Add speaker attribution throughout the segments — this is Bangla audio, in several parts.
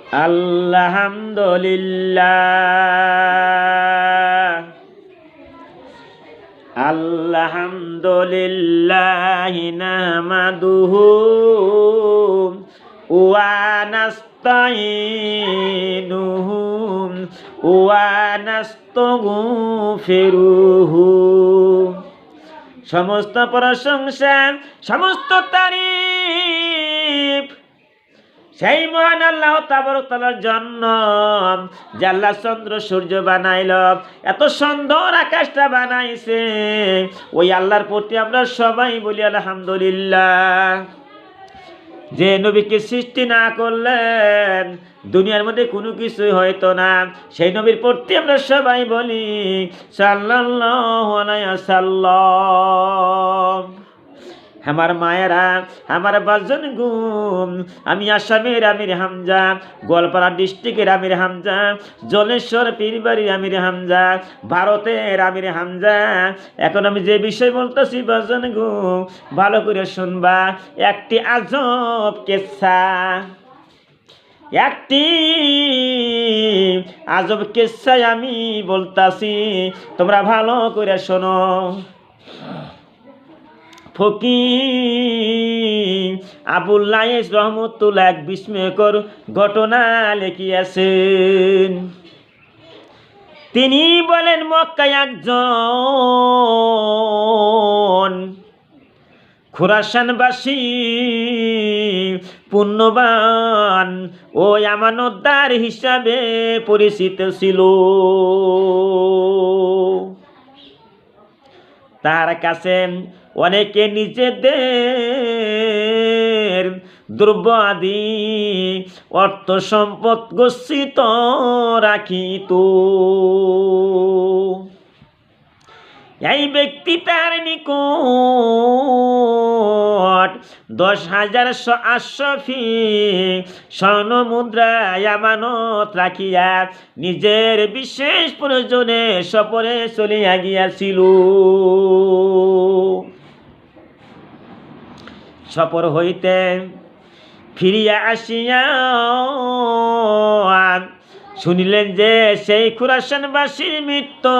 Speaker 1: আলহামদুলিল্লাহ আলহামদুলিল্লাহি নাহমাদুহু ওয়া নাস্তাঈনুহু ওয়া নাস্তাগফিরুহু। সমস্ত প্রশংসা, সমস্ত তারিফ সেই মহান আল্লাহ তাবারক তাআলার জন্য, যে আল্লাহ চন্দ্র সূর্য বানাইল, এত সুন্দর আকাশটা বানাইছে, ওই আল্লাহর প্রতি আমরা সবাই বলি আলহামদুলিল্লাহ। যে নবীকে সৃষ্টি না করলেন দুনিয়ার মধ্যে কোনো কিছুই হয়তো না, সেই নবীর প্রতি আমরা সবাই বলি সাল্লাল্লাহু আলাইহি ওয়াসাল্লাম। আমার মায়েরা, আমার বাজন গুম, আমি আসামের আমির হামজা, গোয়ালপাড়া ডিস্ট্রিক্টের আমির হামজা, জলেশ্বর পীরবাড়ির আমির হামজা, ভারতের আমির হামজা। এখন আমি যে বিষয় বলতেছি বাজন গুম, ভালো করে শুনবা। একটি আজব কেচ্ছা, একটি আজব কেচ্ছাই আমি বলতাছি, তোমরা ভালো করে শোনো। ফকির আবুল লাইস রহমতুল্লাহ এক বিস্ময়কর ঘটনা লিখিয়াছেন। তিনি বলেন, মক্কায় একজন খুরাসানবাসী পুণ্যবান ও আমানতদার হিসাবে পরিচিত ছিল। তার কাছে অনেকে নিজেদের দ্রব্য আদি অর্থ সম্পদ গচ্ছিত রাখিত। এই ব্যক্তি তার নিকট 10,000 আশরাফি স্বর্ণ মুদ্রা আমানত রাখিয়া নিজের বিশেষ প্রয়োজনে সফরে চলিয়া গিয়াছিল। সফর হইতে ফিরিয়া আসিয়া শুনিলেন যে সেই খুরাসানবাসীর মৃত্যু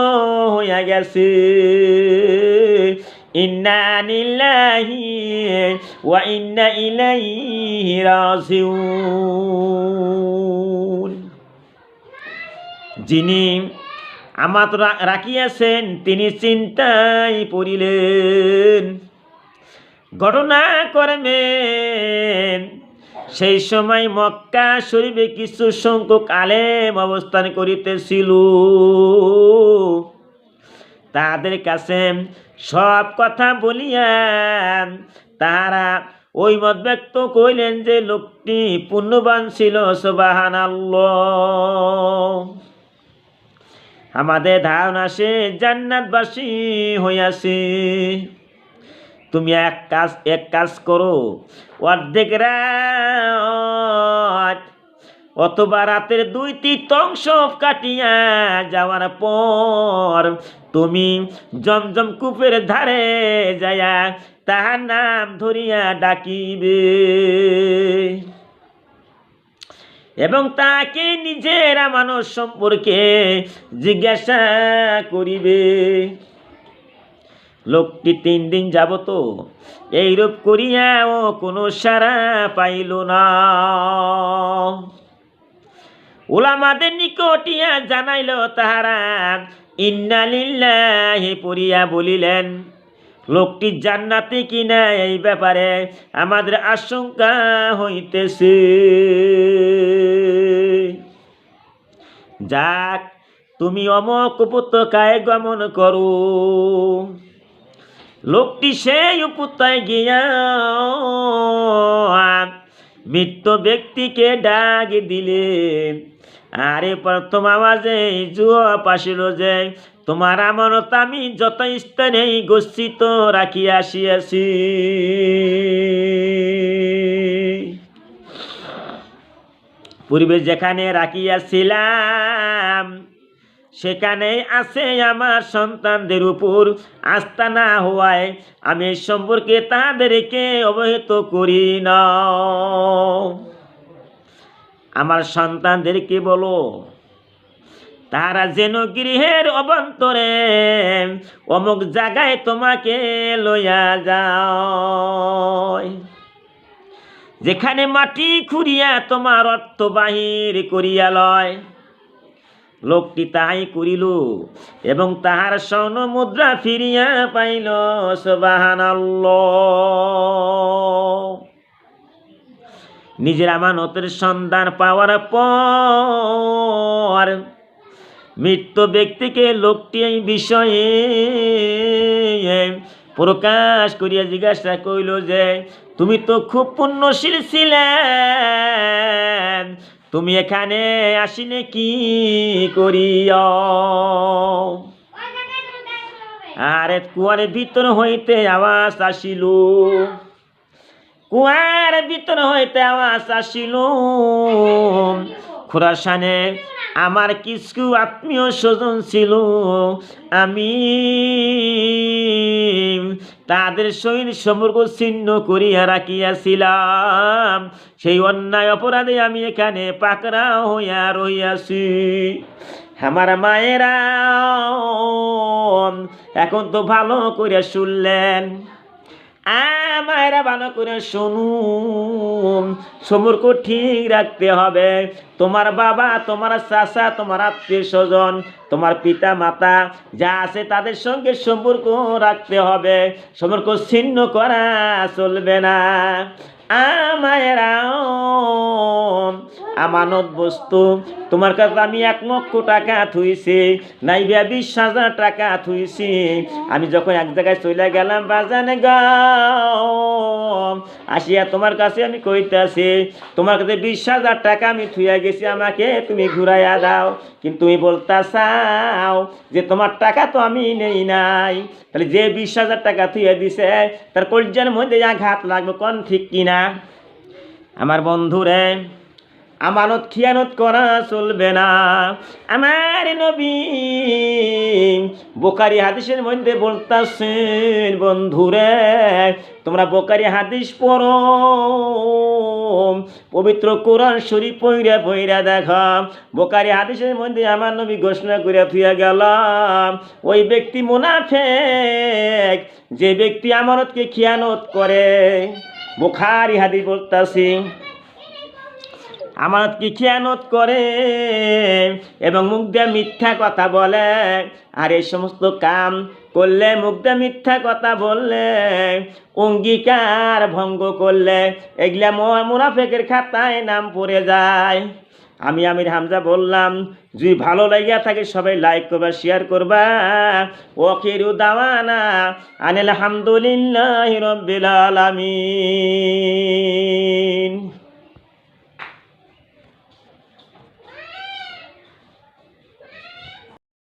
Speaker 1: হইয়া গেছে। ইন্না লিল্লাহি ওয়া ইন্না ইলাইহি রাজিউন। যিনি আমানত রাখিয়াছেন তিনি চিন্তায় পড়িলেন। ঘটনা করবেন, সেই সময় মক্কা শরীফে কিছু সংখ্যক আলেম অবস্থান করিতেছিল। তাদের কাছে সব কথা বলিয়া তারা ওই মত ব্যক্ত করিলেন যে লোকটি পুণ্যবান ছিল। সুবহানাল্লাহ। আমাদের ধারণা সে জান্নাতবাসী হইয়াছে। তুমি এক কাজ করো, অর্ধেক রাত অথবা রাতের 2/3 কাটিয়া যাওয়ার পর তুমি জমজম কূপের ধারে যাইয়া তাহার নাম ধরিয়া ডাকিবে এবং তাকে নিজের আমানত সম্পর্কে জিজ্ঞাসা করিবে। লোকটি 3 দিন যাবত এইরূপ করিয়াও কোনো সাড়া পাইল না। উলামাদের নিকটিয়া জানাইল, তাহারা ইন্না লিল্লাহি পড়িয়া বলিলেন, লোকটি জান্নাতি কিনা এই ব্যাপারে আমাদের আশঙ্কা হইতেছে। যাক, তুমি অমক উপত্যকায় গমন করো। লোকটি সেই উপত্যকায় গিয়া মৃত ব্যক্তিকে ডাক দিলে। আরে প্রথম আওয়াজে জবাব আসিল যে, তোমার আমানত আমি যত স্থানে গচ্ছিত রাখিয়া আসিয়াছি। পূর্বে যেখানে রাখিয়াছিলাম সেখানে আছে। আমার সন্তানদের উপর আস্থা না হওয়ায় আমি এই সম্পর্কে তাদেরকে অবহিত করি না। আমার সন্তানদেরকে বলো তারা যেন গৃহের অভ্যন্তরে অমুক জায়গায় তোমাকে লইয়া যায়, যেখানে মাটি খুঁড়িয়া তোমার অর্থ বাহির করিয়া লয়। লোকটি তাই করিল এবং তাহার স্বর্ণ মুদ্রা ফিরিয়া পাইল। সুবহানাল্লাহ। নিজের আমানতের সন্ধান পাওয়ার পর মৃত ব্যক্তিকে লোকটি এই বিষয়ে প্রকাশ করিয়া জিজ্ঞাসা করিল যে তুমি তো খুব পুণ্যশীল ছিলে, তুমি এখানে আসিলে কি করিয়া? আরে কুয়ার ভিতর হইতে আওয়াজ আসিল, কুয়ার ভিতর হইতে আওয়াজ আসিল, খোরাসানে আমার কিছু আত্মীয় স্বজন ছিল, আমি তাদের সহিত সম্পর্ক ছিন্ন করিয়া রাখিয়াছিলাম। সেই অন্যায় অপরাধে আমি এখানে পাকড়া হইয়া রইয়াছি। আমার মায়েরা এখন তো ভালো করে শুনলেন, মায়েরা ভালো করে শুনুন, সম্পর্ক ঠিক রাখতে হবে। তোমার বাবা, তোমার চাচা, তোমার আত্মীয় স্বজন, তোমার পিতা মাতা যা আছে তাদের সঙ্গে সম্পর্ক রাখতে হবে, সম্পর্ক ছিন্ন করা চলবে না। মায়েরা আমানত বস্তু, তোমার কাছে আমি 1 লক্ষ টাকা থুইছি, নাইবা 20,000 টাকা থুইছি। আমি যখন এক জায়গায় চলে গেলাম বাজানে গাও আসিয়া তোমার কাছে আমি কইতাছি তোমার কাছে 20,000 টাকা আমি থুইয়া গেছি, আমাকে তুমি ঘুরাইয়া দাও। কিন্তু তুমি বলতা চাও যে তোমার টাকা তো আমি নেই নাই, তাহলে যে 20,000 টাকা থুইয়া দিছে তার কলজার মধ্যে আঘাত লাগবে, কোন ঠিক কিনা? আমার বন্ধুরে, আমানত খিয়ানত করা চলবে না। আমার নবী বুখারী হাদিসের মধ্যে বলতাছেন, বন্ধুরে তোমরা বুখারী হাদিস পড়ো, পবিত্র কোরআন শরীফ পইরা পইরা দেখো। বুখারী হাদিসের মধ্যে আমার নবী ঘোষণা করে থুইয়া গেলাম, ওই ব্যক্তি মুনাফিক যে ব্যক্তি আমানতকে খিয়ানত করে। বুখারী হাদিস বলতাছি, আমানতকে খিয়ানত করে এবং মুখ দিয়ে মিথ্যা কথা বলে। আর এই সমস্ত কাম করলে, মুখ দিয়ে মিথ্যা কথা বললে, অঙ্গীকার ভঙ্গ করলে, এগুলা মুনাফিকের খাতায় নাম পড়ে যায়। আমি আমির হামজা বললাম, যদি ভালো লাগিয়া থাকে সবাই লাইক করবা, শেয়ার করবা। ওয়াখিরু দাওয়ানা আনিল হামদুলিল্লাহি রাব্বিল আলামিন।